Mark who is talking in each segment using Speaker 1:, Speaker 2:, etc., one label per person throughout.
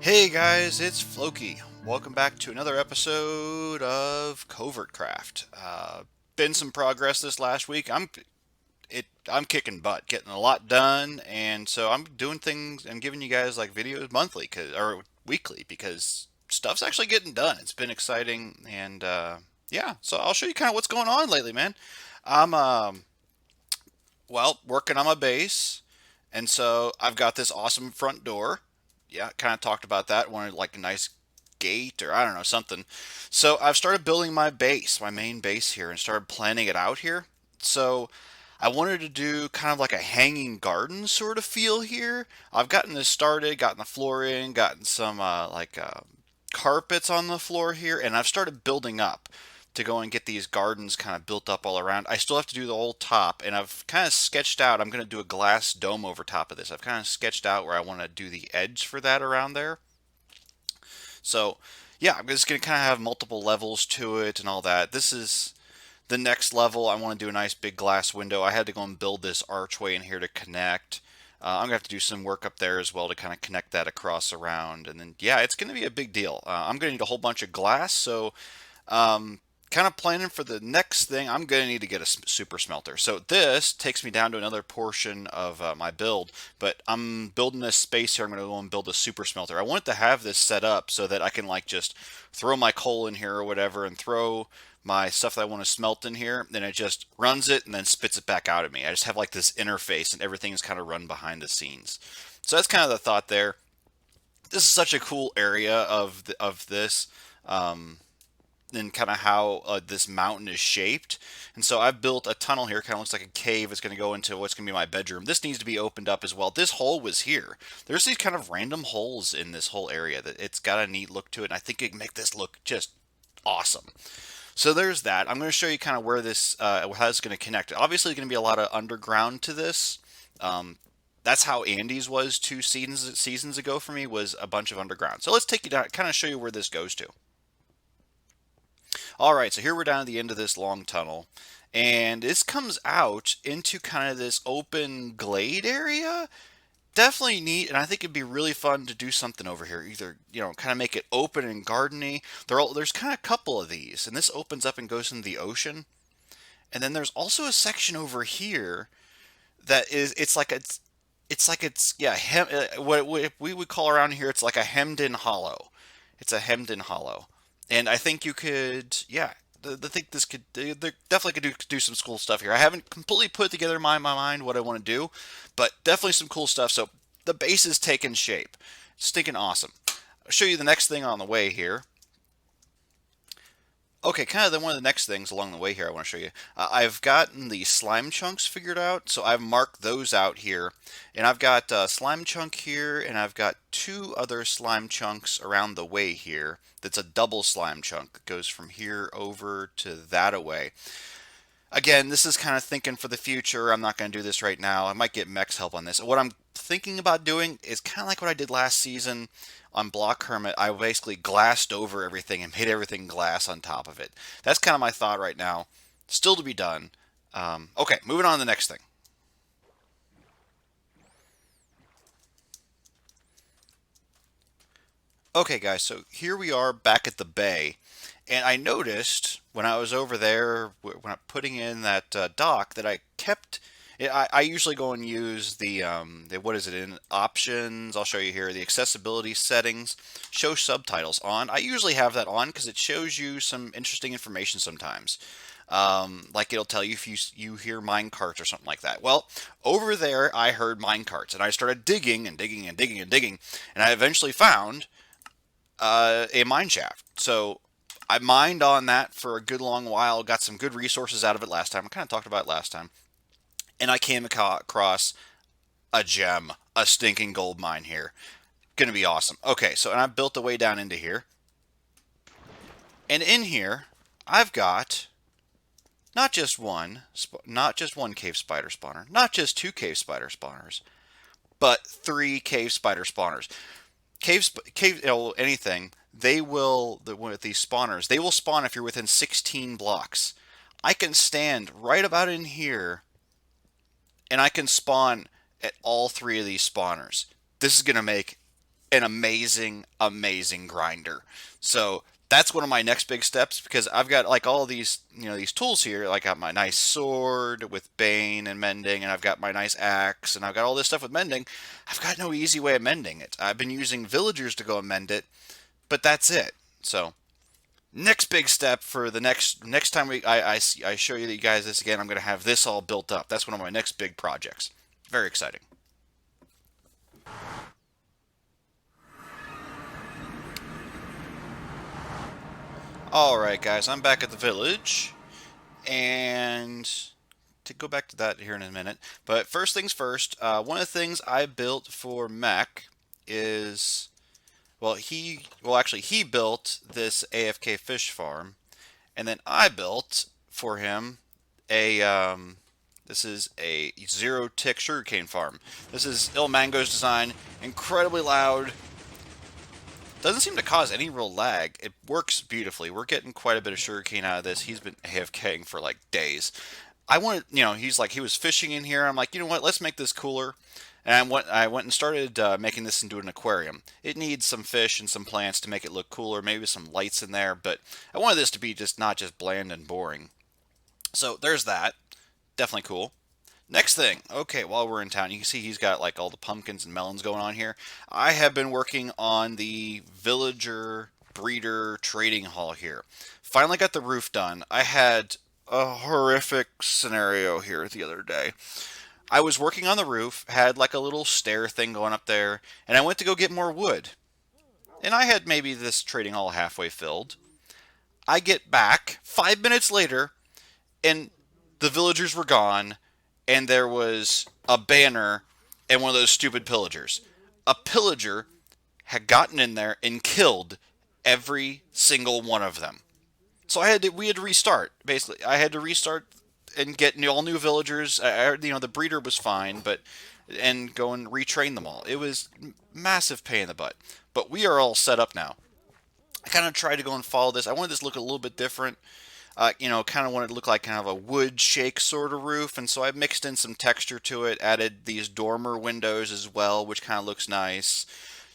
Speaker 1: Hey guys, it's Floki. Welcome back to another episode of Covert Craft. Been some progress this last week. I'm kicking butt, getting a lot done, and so I'm doing things and giving you guys like videos monthly or weekly because stuff's actually getting done. It's been exciting, and yeah. So I'll show you kind of what's going on lately, man. I'm working on my base, and so I've got this awesome front door. Yeah, kind of talked about that. Wanted like a nice gate or I don't know, something. So I've started building my base, my main base here, and started planning it out here. So I wanted to do kind of like a hanging garden sort of feel here. I've gotten this started, gotten the floor in, gotten some carpets on the floor here, and I've started building up to go and get these gardens kind of built up all around. I still have to do the whole top, and I've kind of sketched out. I'm going to do a glass dome over top of this. I've kind of sketched out where I want to do the edge for that around there. So, yeah, I'm just going to kind of have multiple levels to it and all that. This is the next level. I want to do a nice big glass window. I had to go and build this archway in here to connect. I'm going to have to do some work up there as well to kind of connect that across around. And then, yeah, it's going to be a big deal. I'm going to need a whole bunch of glass. So, kind of planning for the next thing, I'm going to need to get a super smelter. So this takes me down to another portion of my build, but I'm building this space here. I'm going to go and build a super smelter. I want to have this set up so that I can like just throw my coal in here or whatever and throw my stuff that I want to smelt in here. Then it just runs it and then spits it back out at me. I just have like this interface and everything is kind of run behind the scenes. So that's kind of the thought there. This is such a cool area of this. And kind of how this mountain is shaped. And so I've built a tunnel here, kind of looks like a cave. It's going to go into what's going to be my bedroom. This needs to be opened up as well. This hole was here. There's these kind of random holes in this whole area that it's got a neat look to it. And I think it can make this look just awesome. So there's that. I'm going to show you kind of where this, how it's going to connect. Obviously, going to be a lot of underground to this. Um, that's how Andy's was two seasons ago for me, was a bunch of underground. So let's take you down, kind of show you where this goes to. All right, so here we're down at the end of this long tunnel, and this comes out into kind of this open glade area. Definitely neat, and I think it'd be really fun to do something over here. Either, kind of make it open and gardeny. There's kind of a couple of these, and this opens up and goes into the ocean. And then there's also a section over here that is, yeah, what we would call around here, it's like a hemmed in hollow. It's a hemmed in hollow. And I think you could, yeah, I think this could, they definitely could do some cool stuff here. I haven't completely put together in my mind what I want to do, but definitely some cool stuff. So the base is taking shape. Stinking awesome. I'll show you the next thing on the way here. Okay, kind of one of the next things along the way here I want to show you. I've gotten the slime chunks figured out, so I've marked those out here. And I've got a slime chunk here, and I've got two other slime chunks around the way here. That's a double slime chunk that goes from here over to that away. Again, this is kind of thinking for the future. I'm not going to do this right now. I might get Mech's help on this. What I'm thinking about doing is kind of like what I did last season on Block Hermit. I basically glassed over everything and made everything glass on top of it. That's kind of my thought right now. Still to be done. Okay, moving on to the next thing. Okay, guys, so here we are back at the bay. And I noticed when I was over there, when I'm putting in that dock, that I kept. I usually go and use what is it in options? I'll show you here the accessibility settings, show subtitles on. I usually have that on because it shows you some interesting information sometimes. Like it'll tell you if you hear mine carts or something like that. Well, over there I heard mine carts and I started digging and digging and digging and digging, and I eventually found a mine shaft. So I mined on that for a good long while, got some good resources out of it last time. I kind of talked about it last time. And I came across a gem, a stinking gold mine here. Gonna be awesome. Okay, so and I built the way down into here. And in here, I've got not just one cave spider spawner, not just two cave spider spawners, but three cave spider spawners. Anything, with these spawners, they will spawn if you're within 16 blocks. I can stand right about in here and I can spawn at all three of these spawners. This is going to make an amazing, amazing grinder. So that's one of my next big steps because I've got like all these, these tools here. Like I got my nice sword with bane and mending, and I've got my nice axe, and I've got all this stuff with mending. I've got no easy way of mending it. I've been using villagers to go and mend it, but that's it. So next big step for the next time I show you guys this again, I'm going to have this all built up. That's one of my next big projects. Very exciting. All right, guys, I'm back at the village, and to go back to that here in a minute. But first things first, one of the things I built for Mech is, actually he built this AFK fish farm, and then I built for him a this is a zero tick sugarcane farm. This is Il Mango's design, incredibly loud. Doesn't seem to cause any real lag. It works beautifully. We're getting quite a bit of sugarcane out of this. He's been AFKing for like days. I wanted, he was fishing in here. I'm like, you know what? Let's make this cooler. And I went and started making this into an aquarium. It needs some fish and some plants to make it look cooler, maybe some lights in there. But I wanted this to be just not just bland and boring. So there's that. Definitely cool. Next thing, okay, while we're in town, you can see he's got like all the pumpkins and melons going on here. I have been working on the villager breeder trading hall here. Finally got the roof done. I had a horrific scenario here the other day. I was working on the roof, had like a little stair thing going up there, and I went to go get more wood. And I had maybe this trading hall halfway filled. I get back 5 minutes later, and the villagers were gone, and there was a banner and one of those stupid pillagers. A pillager had gotten in there and killed every single one of them. So we had to restart. Basically, I had to restart and get all new villagers. The breeder was fine, but and go and retrain them all. It was massive pain in the butt. But we are all set up now. I kind of tried to go and follow this. I wanted this to look a little bit different. Kind of wanted to look like kind of a wood shake sort of roof, and so I mixed in some texture to it, added these dormer windows as well, which kind of looks nice.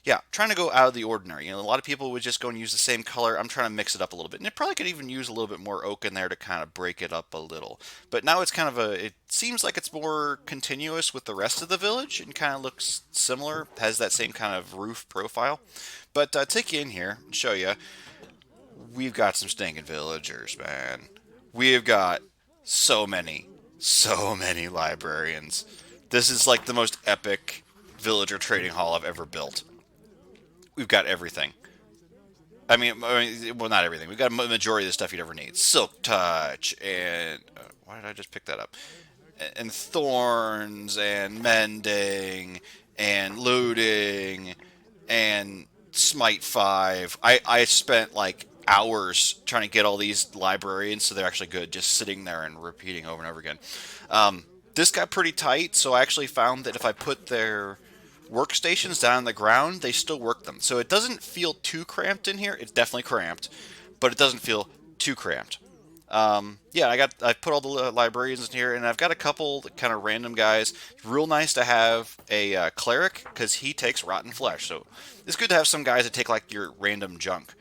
Speaker 1: Yeah, trying to go out of the ordinary. A lot of people would just go and use the same color. I'm trying to mix it up a little bit, and it probably could even use a little bit more oak in there to kind of break it up a little. But now it's kind of it seems like it's more continuous with the rest of the village, and kind of looks similar, has that same kind of roof profile. But take you in here and show you. We've got some stinking villagers, man. We've got so many librarians. This is like the most epic villager trading hall I've ever built. We've got everything. Well, not everything. We've got a majority of the stuff you'd ever need. Silk touch and why did I just pick that up? And thorns and mending and looting and smite 5. I spent like hours trying to get all these librarians so they're actually good, just sitting there and repeating over and over again. This got pretty tight, so I actually found that if I put their workstations down on the ground, they still work them. So it doesn't feel too cramped in here. It's definitely cramped, but it doesn't feel too cramped. Yeah, I put all the librarians in here, and I've got a couple kind of random guys. Real nice to have a cleric because he takes rotten flesh. So it's good to have some guys that take like your random junk.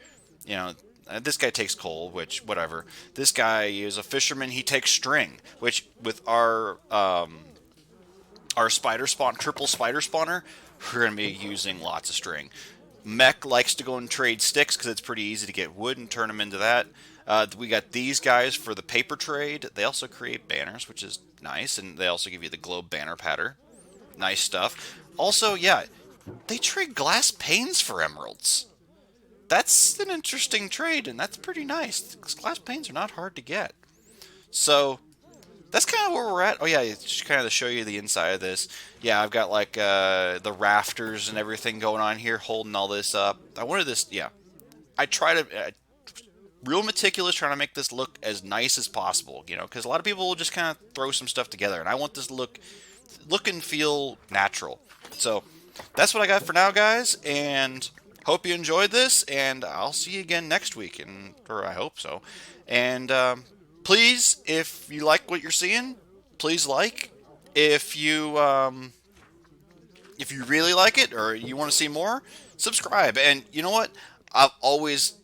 Speaker 1: This guy takes coal, which whatever. This guy is a fisherman. He takes string, which with our spider spawn triple spider spawner, we're gonna be using lots of string. Mech likes to go and trade sticks because it's pretty easy to get wood and turn them into that. We got these guys for the paper trade. They also create banners, which is nice, and they also give you the globe banner pattern. Nice stuff. Also, yeah, they trade glass panes for emeralds. That's an interesting trade, and that's pretty nice, because glass panes are not hard to get. So, that's kind of where we're at. Oh yeah, just kind of to show you the inside of this. Yeah, I've got like the rafters and everything going on here, holding all this up. I wanted this, yeah. I try to, real meticulous, trying to make this look as nice as possible, because a lot of people will just kind of throw some stuff together, and I want this to look and feel natural. So, that's what I got for now, guys, and hope you enjoyed this, and I'll see you again next week, or I hope so. And please, if you like what you're seeing, please like. If you if you really like it or you want to see more, subscribe. And you know what? I'm always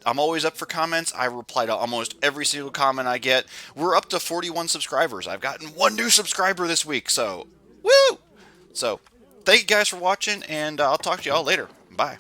Speaker 1: up for comments. I reply to almost every single comment I get. We're up to 41 subscribers. I've gotten one new subscriber this week, so woo! So thank you guys for watching, and I'll talk to y'all later. Bye.